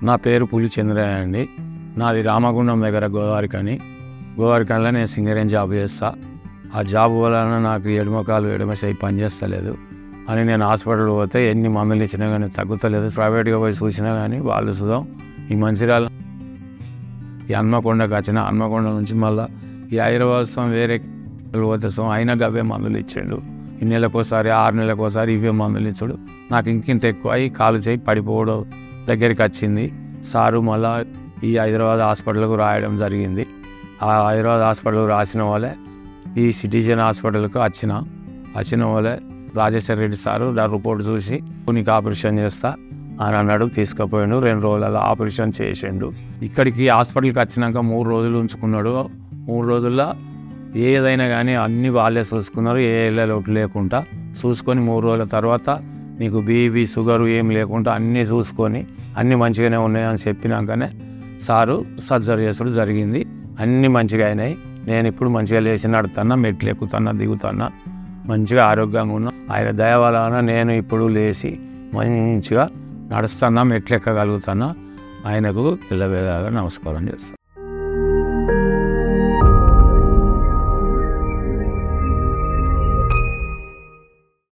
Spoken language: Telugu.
నా పేరు పులి చంద్రయ్య అండి. నాది రామగుండం దగ్గర గోవారికనిలో నేను సింగరేణి జాబ్ చేస్తా. ఆ జాబ్ వలన నాకు ఎడమ సై పని చేస్తలేదు అని నేను హాస్పిటల్ పోతే ఎన్ని మందులు ఇచ్చినా కానీ తగ్గుతలేదు. ప్రైవేట్గా పోయి చూసినా కానీ వాళ్ళు చూద్దాం ఈ మంచిర్యాల ఈ హన్మకొండకు వచ్చిన హన్మకొండ నుంచి మళ్ళీ ఈ హైదరాబాద్ వేరే పోతే అయినా అవే మందులు ఇచ్చిండు. ఈ నెలకోసారి 6 నెలలకోసారి ఇవే మందులు ఇచ్చాడు. నాకు ఇంకింత ఎక్కువ అయ్యి కాలు చేయి పడిపోవడం దగ్గరికి వచ్చింది. సారు మళ్ళా ఈ హైదరాబాద్ హాస్పిటల్కు రాయడం జరిగింది. ఆ హైదరాబాద్ హాస్పిటల్కు రాసిన వాళ్ళే ఈ సిటిజన్ హాస్పిటల్కు వచ్చిన వాళ్ళే రాజేశ్వర రెడ్డి సారు నా రిపోర్ట్ చూసి నీకు ఆపరేషన్ చేస్తా అని అన్నాడు. తీసుకుపోయాడు. 2 రోజులలో ఆపరేషన్ చేసిండు. ఇక్కడికి హాస్పిటల్కి వచ్చినాక 3 రోజులు ఉంచుకున్నాడు. 3 రోజుల్లో ఏదైనా కానీ అన్నీ వాళ్ళే చూసుకున్నారు. ఏ లోటు లేకుండా చూసుకొని 3 రోజుల తర్వాత నీకు బీపీ షుగరు ఏం లేకుండా అన్నీ చూసుకొని అన్నీ మంచిగానే ఉన్నాయని చెప్పినాకనే సారు సర్జరీ చేసుడు జరిగింది. అన్నీ మంచిగా అయినాయి. నేను ఇప్పుడు మంచిగా లేచి నడుతున్నా, మెట్లు ఎక్కుతున్నా, దిగుతున్నా, మంచిగా ఆరోగ్యంగా ఉన్నా. ఆయన దయ వలన నేను ఇప్పుడు లేచి మంచిగా నడుస్తున్నా, మెట్లు ఎక్కగలుగుతున్నా. ఆయనకు పిల్లవేళగా నమస్కారం చేస్తాను.